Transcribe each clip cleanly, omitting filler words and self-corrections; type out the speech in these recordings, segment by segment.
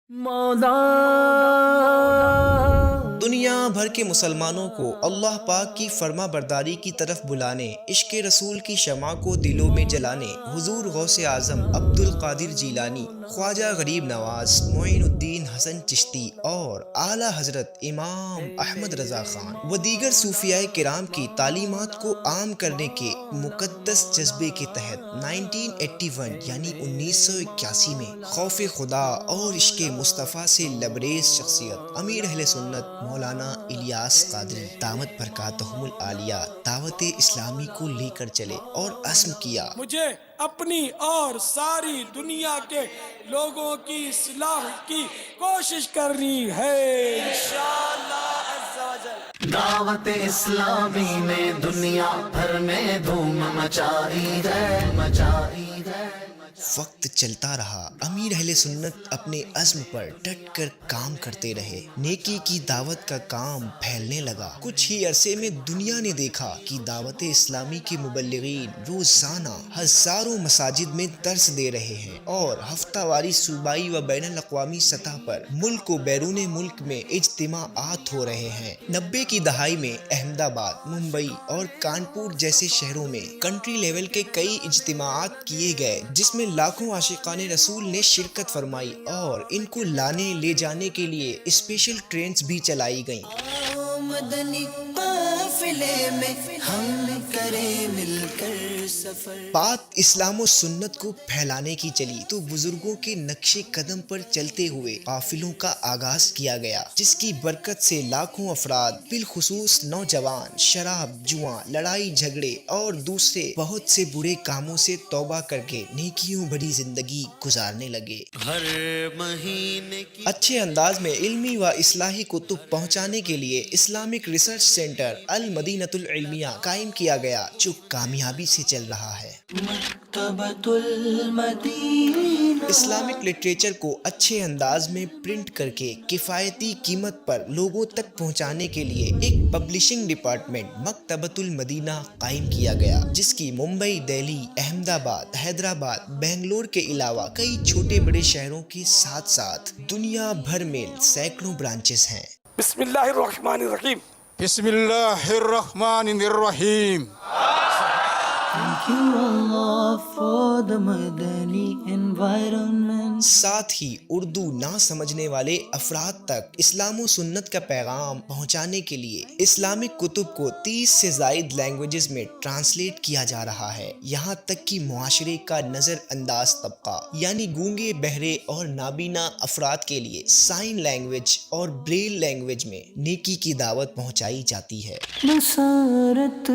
مولا دنیا بھر کے مسلمانوں کو اللہ پاک کی فرما برداری کی طرف بلانے، عشق رسول کی شمع کو دلوں میں جلانے حضور غوث اعظم عبد القادر جیلانی، خواجہ غریب نواز، معین الدین حسن چشتی اور اعلیٰ حضرت امام احمد رضا خان و دیگر صوفیاء کرام کی تعلیمات کو عام کرنے کے مقدس جذبے کے تحت 1981 یعنی 1981 میں خوف خدا اور عشق مصطفیٰ سے لبریز شخصیت امیر اہل سنت مولانا الیاس قادری دامت برکاتہم العالیہ دعوت اسلامی کو لے کر چلے اور عزم کیا، مجھے اپنی اور ساری دنیا کے لوگوں کی اصلاح کی کوشش کرنی ہے انشاءاللہ عز و جل۔ دعوت اسلامی نے دنیا بھر میں دھوم مچائی ہے۔ وقت چلتا رہا، امیر اہل سنت اپنے عزم پر ڈٹ کر کام کرتے رہے، نیکی کی دعوت کا کام پھیلنے لگا۔ کچھ ہی عرصے میں دنیا نے دیکھا کہ دعوت اسلامی کے مبلغین روزانہ ہزاروں مساجد میں درس دے رہے ہیں اور ہفتہ واری صوبائی و بین الاقوامی سطح پر ملک و بیرون ملک میں اجتماعات ہو رہے ہیں۔ 90 کی دہائی میں احمد آباد، ممبئی اور کانپور جیسے شہروں میں کنٹری لیول کے کئی اجتماعات کیے گئے، جس میں لاکھوں عاشقان رسول نے شرکت فرمائی اور ان کو لانے لے جانے کے لیے اسپیشل ٹرینز بھی چلائی گئیں۔ مدنی قافلے میں ہم کریں مل کر سفر۔ بات اسلام و سنت کو پھیلانے کی چلی تو بزرگوں کے نقش قدم پر چلتے ہوئے قافلوں کا آغاز کیا گیا، جس کی برکت سے لاکھوں افراد بالخصوص نوجوان شراب، جوا، لڑائی جھگڑے اور دوسرے بہت سے برے کاموں سے توبہ کر کے نیکیوں بھری زندگی گزارنے لگے۔ ہر مہینے کی اچھے انداز میں علمی و اصلاحی کتب پہنچانے کے لیے اسلامک ریسرچ سینٹر المدینۃ العلمیہ قائم کیا گیا، جو کامیابی سے چل رہا ہے۔ مکتبۃ المدینہ اسلامک لٹریچر کو اچھے انداز میں پرنٹ کر کے کفایتی قیمت پر لوگوں تک پہنچانے کے لیے ایک پبلشنگ ڈپارٹمنٹ مکتبۃ المدینہ قائم کیا گیا، جس کی ممبئی، دہلی، احمد آباد، حیدرآباد، بنگلور کے علاوہ کئی چھوٹے بڑے شہروں کے ساتھ ساتھ دنیا بھر میں سینکڑوں برانچز ہیں۔ بسم اللہ الرحمن الرحیم۔ بسم اللہ الرحمن الرحیم۔ Thank you Allah for the Madani environment۔ ساتھ ہی اردو نہ سمجھنے والے افراد تک اسلام و سنت کا پیغام پہنچانے کے لیے اسلامک کتب کو 30 سے زائد لینگویجز میں ٹرانسلیٹ کیا جا رہا ہے، یہاں تک کہ معاشرے کا نظر انداز طبقہ یعنی گونگے، بہرے اور نابینا افراد کے لیے سائن لینگویج اور بریل لینگویج میں نیکی کی دعوت پہنچائی جاتی ہے۔ بصارت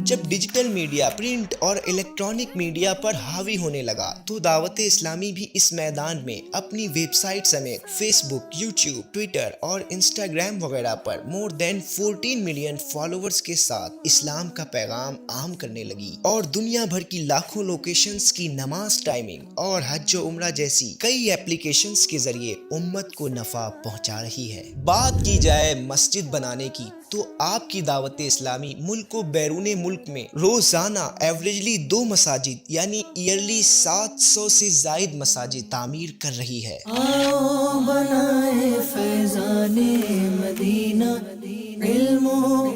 جب ڈیجیٹل میڈیا، پرنٹ اور الیکٹرانک میڈیا پر حاوی ہونے لگا تو دعوت اسلامی بھی اس میدان میں اپنی ویب سائٹ سمیت فیس بک، یوٹیوب، ٹویٹر اور انسٹاگرام وغیرہ پر مور دین 14 ملین فالوورز کے ساتھ اسلام کا پیغام عام کرنے لگی اور دنیا بھر کی لاکھوں لوکیشنز کی نماز ٹائمنگ اور حج و عمرہ جیسی کئی ایپلیکیشنز کے ذریعے امت کو نفع پہنچا رہی ہے۔ بات کی جائے مسجد بنانے کی تو آپ کی دعوت اسلامی ملک و بیرون ملک میں روزانہ ایوریجلی 2 مساجد یعنی ایئرلی 700 سے زائد مساجد تعمیر کر رہی ہے۔ آؤ بنائے فیضان مدینہ، علم و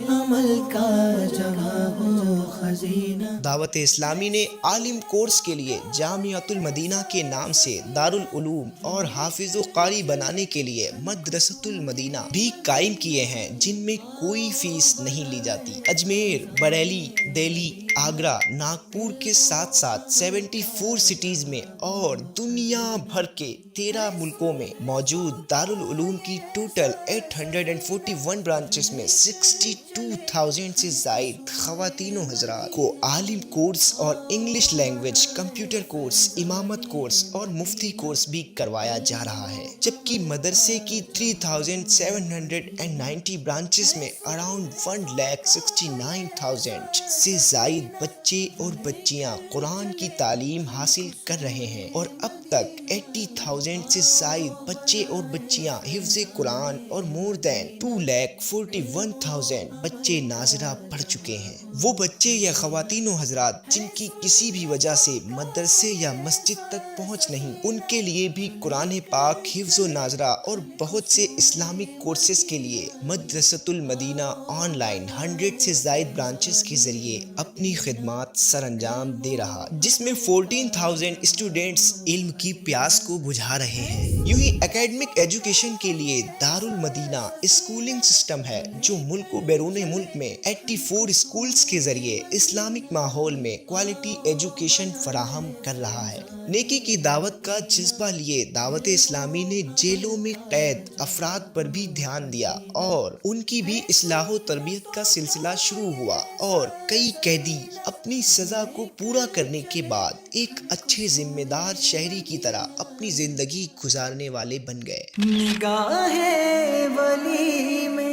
عمل کا جگہ ہو خزینہ۔ دعوت اسلامی نے عالم کورس کے لیے جامعۃ المدینہ کے نام سے دارالعلوم اور حافظ و قاری بنانے کے لیے مدرسۃ المدینہ بھی قائم کیے ہیں، جن میں کوئی فیس نہیں لی جاتی۔ اجمیر، بریلی، دہلی، آگرہ، ناگپور کے ساتھ ساتھ 74 سٹیز میں اور دنیا بھر کے 13 ملکوں میں موجود دارالعلوم کی ٹوٹل 841 برانچز میں 62,000 سے زائد خواتین و حضرات کو عالم کورس اور انگلش لینگویج، کمپیوٹر کورس، امامت کورس اور مفتی کورس بھی کروایا جا رہا ہے، جبکہ مدرسے کی 3,790 برانچز میں اراؤنڈ 1,69,000 سے زائد بچے اور بچیاں قرآن کی تعلیم حاصل کر رہے ہیں اور اب تک 80,000 سے زائد بچے اور بچیاں حفظ قرآن اور مور دین 2,41,000 بچے ناظرہ پڑھ چکے ہیں۔ وہ بچے یا خواتین و حضرات جن کی کسی بھی وجہ سے مدرسے یا مسجد تک پہنچ نہیں، ان کے لیے بھی قرآن پاک حفظ و ناظرہ اور بہت سے اسلامک کورسز کے لیے مدرسۃ المدینہ آن لائن 100 سے زائد برانچز کے ذریعے اپنی خدمات سر انجام دے رہا، جس میں 14,000 اسٹوڈنٹس علم کی پیاس کو بجھا رہے ہیں۔ یوں ہی اکیڈمک ایجوکیشن کے لیے دارالمدینہ اسکولنگ سسٹم ہے جو ملک و بیرون ملک میں 84 اسکولز کے ذریعے اسلامک ماحول میں کوالٹی ایجوکیشن فراہم کر رہا ہے۔ نیکی کی دعوت کا جذبہ لیے دعوت اسلامی نے جیلوں میں قید افراد پر بھی دھیان دیا اور ان کی بھی اصلاح و تربیت کا سلسلہ شروع ہوا، اور کئی قیدی اپنی سزا کو پورا کرنے کے بعد ایک اچھے ذمہ دار شہری کی طرح اپنی زندگی گزارنے والے بن گئے۔ نگاہ ولی میں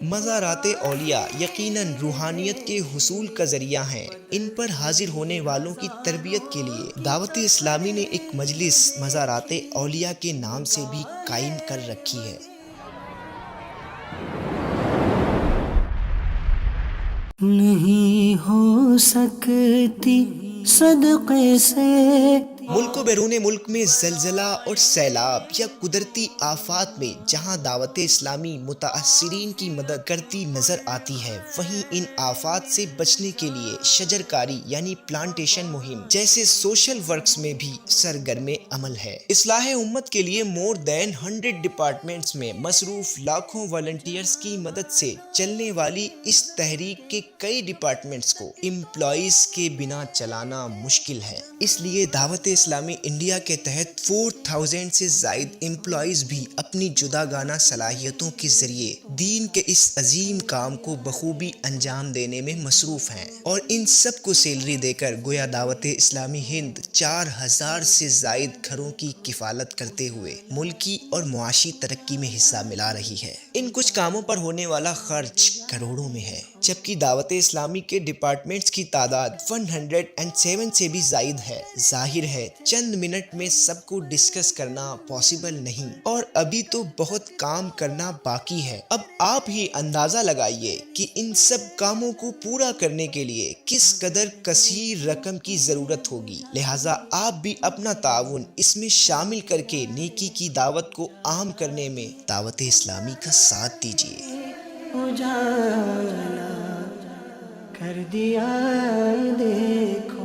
مزارات اولیاء یقیناً روحانیت کے حصول کا ذریعہ ہیں۔ ان پر حاضر ہونے والوں کی تربیت کے لیے دعوت اسلامی نے ایک مجلس مزارات اولیاء کے نام سے بھی قائم کر رکھی ہے۔ نہیں ہو سکتی صدقے سے۔ ملک و بیرون ملک میں زلزلہ اور سیلاب یا قدرتی آفات میں جہاں دعوت اسلامی متاثرین کی مدد کرتی نظر آتی ہے، وہیں ان آفات سے بچنے کے لیے شجر کاری یعنی پلانٹیشن مہم جیسے سوشل ورکس میں بھی سرگرم عمل ہے۔ اصلاح امت کے لیے مور دین 100 ڈپارٹمنٹس میں مصروف لاکھوں والنٹیئرز کی مدد سے چلنے والی اس تحریک کے کئی ڈپارٹمنٹس کو امپلائیز کے بنا چلانا مشکل ہے۔ اس لیے دعوت اسلامی انڈیا کے تحت 4000 سے زائد امپلائیز بھی اپنی جداگانہ صلاحیتوں کے ذریعے دین کے اس عظیم کام کو بخوبی انجام دینے میں مصروف ہیں، اور ان سب کو سیلری دے کر گویا دعوت اسلامی ہند 4000 سے زائد گھروں کی کفالت کرتے ہوئے ملکی اور معاشی ترقی میں حصہ ملا رہی ہے۔ ان کچھ کاموں پر ہونے والا خرچ کروڑوں میں ہے، جبکہ دعوت اسلامی کے ڈپارٹمنٹس کی تعداد 107 سے بھی زائد ہے۔ ظاہر ہے چند منٹ میں سب کو ڈسکس کرنا پاسبل نہیں، اور ابھی تو بہت کام کرنا باقی ہے۔ اب آپ ہی اندازہ لگائیے کہ ان سب کاموں کو پورا کرنے کے لیے کس قدر کثیر رقم کی ضرورت ہوگی، لہٰذا آپ بھی اپنا تعاون اس میں شامل کر کے نیکی کی دعوت کو عام کرنے میں دعوت اسلامی کا ساتھ دیجیے۔ اجالا کر دیا دیکھو